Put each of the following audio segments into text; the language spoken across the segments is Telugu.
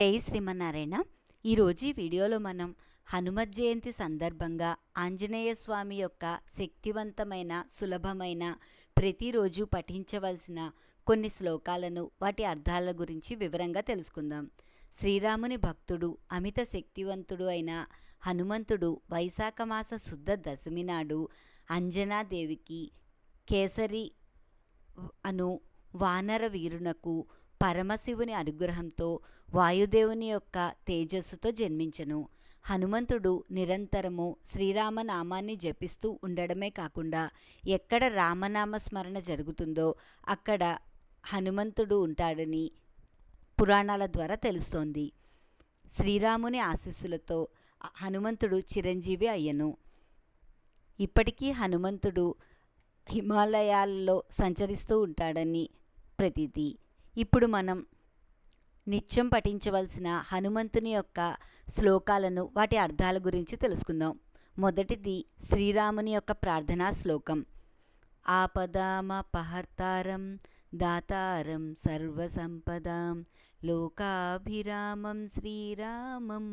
జై శ్రీమన్నారాయణ. ఈరోజు ఈ వీడియోలో మనం హనుమత్ జయంతి సందర్భంగా ఆంజనేయ స్వామి యొక్క శక్తివంతమైన సులభమైన ప్రతిరోజు పఠించవలసిన కొన్ని శ్లోకాలను వాటి అర్థాల గురించి వివరంగా తెలుసుకుందాం. శ్రీరాముని భక్తుడు అమిత శక్తివంతుడు అయిన హనుమంతుడు వైశాఖ మాస శుద్ధ దశమి నాడు అంజనాదేవికి కేసరి అను వానర వీరునకు పరమశివుని అనుగ్రహంతో వాయుదేవుని యొక్క తేజస్సుతో జన్మించెను. హనుమంతుడు నిరంతరము శ్రీరామనామాన్ని జపిస్తూ ఉండడమే కాకుండా ఎక్కడ రామనామ స్మరణ జరుగుతుందో అక్కడ హనుమంతుడు ఉంటాడని పురాణాల ద్వారా తెలుస్తోంది. శ్రీరాముని ఆశీస్సులతో హనుమంతుడు చిరంజీవి అయ్యను. ఇప్పటికీ హనుమంతుడు హిమాలయాల్లో సంచరిస్తూ ఉంటాడని ప్రతీతి. ఇప్పుడు మనం నిత్యం పఠించవలసిన హనుమంతుని యొక్క శ్లోకాలను వాటి అర్థాల గురించి తెలుసుకుందాం. మొదటిది శ్రీరాముని యొక్క ప్రార్థనా శ్లోకం. ఆపదామపహర్తారం దాతారం సర్వసంపదాం లోకాభిరామం శ్రీరామం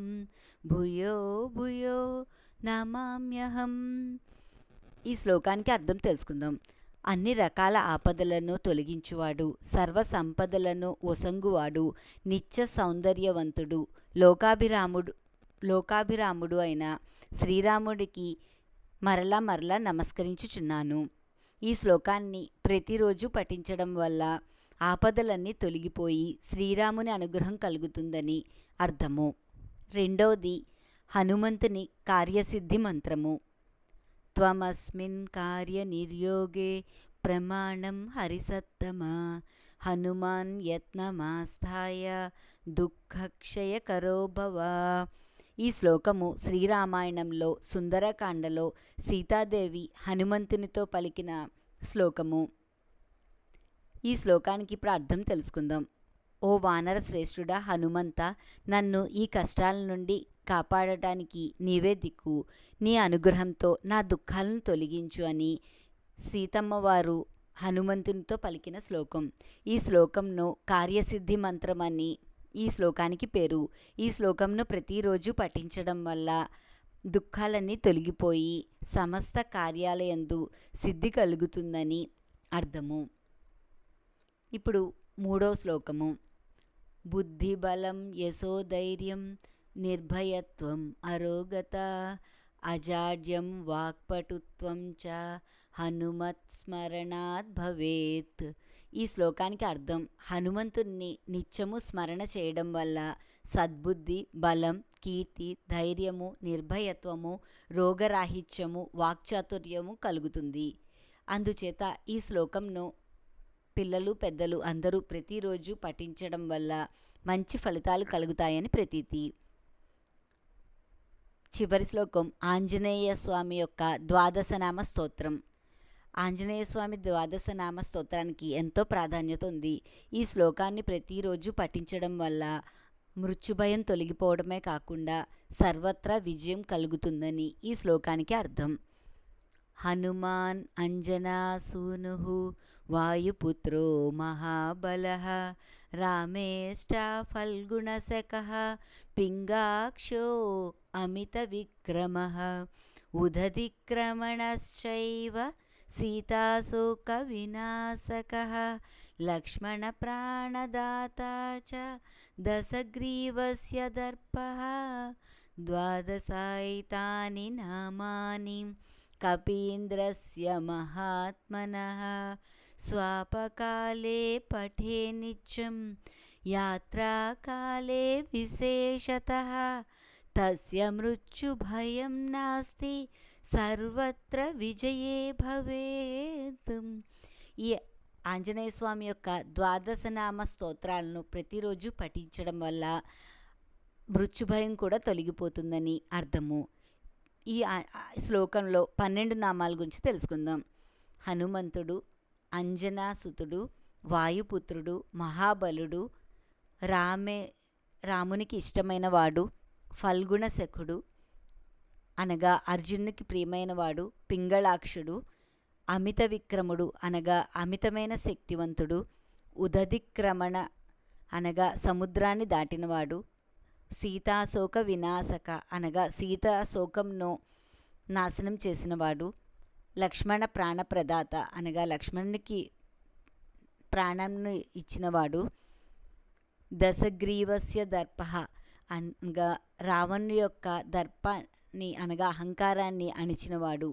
భూయో భూయో నమామ్యహం. ఈ శ్లోకానికి అర్థం తెలుసుకుందాం. అన్ని రకాల ఆపదలను తొలగించువాడు, సర్వ సంపదలను ఒసంగువాడు, నిత్య సౌందర్యవంతుడు, లోకాభిరాముడు అయిన శ్రీరాముడికి మరలా మరలా నమస్కరించుచున్నాను. ఈ శ్లోకాన్ని ప్రతిరోజు పఠించడం వల్ల ఆపదలన్నీ తొలగిపోయి శ్రీరాముని అనుగ్రహం కలుగుతుందని అర్థము. రెండవది హనుమంతుని కార్యసిద్ధి మంత్రము. త్వమస్మిన్ కార్యనిర్యోగే ప్రమాణం హరిసత్తమా హనుమాన్ యత్నమాస్థాయ దుఃఖక్షయకరో భవ. ఈ శ్లోకము శ్రీరామాయణంలో సుందరకాండలో సీతాదేవి హనుమంతునితో పలికిన శ్లోకము. ఈ శ్లోకానికి ఇప్పుడు అర్థం తెలుసుకుందాం. ఓ వానర శ్రేష్ఠుడా హనుమంత, నన్ను ఈ కష్టాల నుండి కాపాడటానికి నీవే దిక్కు. నీ అనుగ్రహంతో నా దుఃఖాలను తొలగించు అని సీతమ్మవారు హనుమంతునితో పలికిన శ్లోకం. ఈ శ్లోకంను కార్యసిద్ధి మంత్రం అని ఈ శ్లోకానికి పేరు. ఈ శ్లోకంను ప్రతిరోజు పఠించడం వల్ల దుఃఖాలన్నీ తొలగిపోయి సమస్త కార్యాలయందు సిద్ధి కలుగుతుందని అర్థము. ఇప్పుడు మూడో శ్లోకము. బుద్ధిబలం యశోధైర్యం నిర్భయత్వం అరోగత అజాడ్యం వాక్పటుత్వం చ హనుమత్ స్మరణాత్ భవేత్. ఈ శ్లోకానికి అర్థం హనుమంతుణ్ణి నిత్యము స్మరణ చేయడం వల్ల సద్బుద్ధి, బలం, కీర్తి, ధైర్యము, నిర్భయత్వము, రోగరాహిత్యము, వాక్చాతుర్యము కలుగుతుంది. అందుచేత ఈ శ్లోకంను పిల్లలు పెద్దలు అందరూ ప్రతిరోజు పఠించడం వల్ల మంచి ఫలితాలు కలుగుతాయని ప్రతీతి. చివరి శ్లోకం ఆంజనేయ స్వామి యొక్క ద్వాదశనామ స్తోత్రం. ఆంజనేయ స్వామి ద్వాదశనామ స్తోత్రానికి ఎంతో ప్రాధాన్యత ఉంది. ఈ శ్లోకాన్ని ప్రతిరోజు పఠించడం వల్ల మృత్యుభయం తొలగిపోవడమే కాకుండా సర్వత్రా విజయం కలుగుతుందని ఈ శ్లోకానికి అర్థం. హనుమాన్ అంజనాసూనుః వాయుపుత్రో మహాబలః రామేష్టా ఫల్గుణశకః పింగాక్షో అమిత విక్రమః ఉదధిక్రమణశ్చైవ సీతాశోక వినాశకః లక్ష్మణ ప్రాణదాతా చ దశగ్రీవస్య దర్పః ద్వాదశాయితాని నామాని కపీంద్రస్య మహాత్మనః స్వాపకాలే పఠే నిత్యం యాత్రాకాలే విశేషతః తస్య మృత్యుభయం నాస్తి సర్వత్ర విజయే భవేత్. ఈ ఆంజనేయ స్వామి యొక్క ద్వాదశనామ స్తోత్రాలను ప్రతిరోజు పఠించడం వల్ల మృత్యుభయం కూడా తొలగిపోతుందని అర్థము. ఈ శ్లోకంలో 12 నామాల గురించి తెలుసుకుందాం. హనుమంతుడు అంజనాసుతుడు, వాయుపుత్రుడు, మహాబలుడు, రామునికి ఇష్టమైన వాడు, ఫల్గుణ శకుడు అనగా అర్జునునికి ప్రియమైన వాడు, పింగళాక్షుడు, అమిత విక్రముడు అనగా అమితమైన శక్తివంతుడు, ఉదధిక్రమణ అనగా సముద్రాన్ని దాటినవాడు, సీతాశోక వినాశక అనగా సీతాశోకంను నాశనం చేసినవాడు. లక్ష్మణ ప్రాణప్రదాత అనగా లక్ష్మణునికి ప్రాణంను ఇచ్చినవాడు. దశగ్రీవస్య దర్ప అనగా రావణుని యొక్క దర్పాన్ని అనగా అహంకారాన్ని అణిచినవాడు.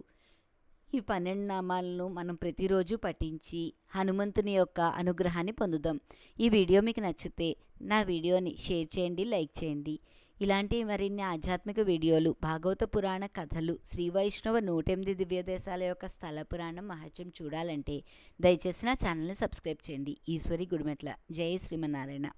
ఈ 12 నామాలను మనం ప్రతిరోజు పఠించి హనుమంతుని యొక్క అనుగ్రహాన్ని పొందుదాం. ఈ వీడియో మీకు నచ్చితే నా వీడియోని షేర్ చేయండి, లైక్ చేయండి. ఇలాంటి మరిన్ని ఆధ్యాత్మిక వీడియోలు, భాగవత పురాణ కథలు, శ్రీ వైష్ణవ 108 దివ్యదేశాల యొక్క స్థల పురాణం మహత్యం చూడాలంటే దయచేసి నా ఛానల్ని సబ్స్క్రైబ్ చేయండి. ఈశ్వరి గుడిమెట్ల. జై శ్రీమన్నారాయణ.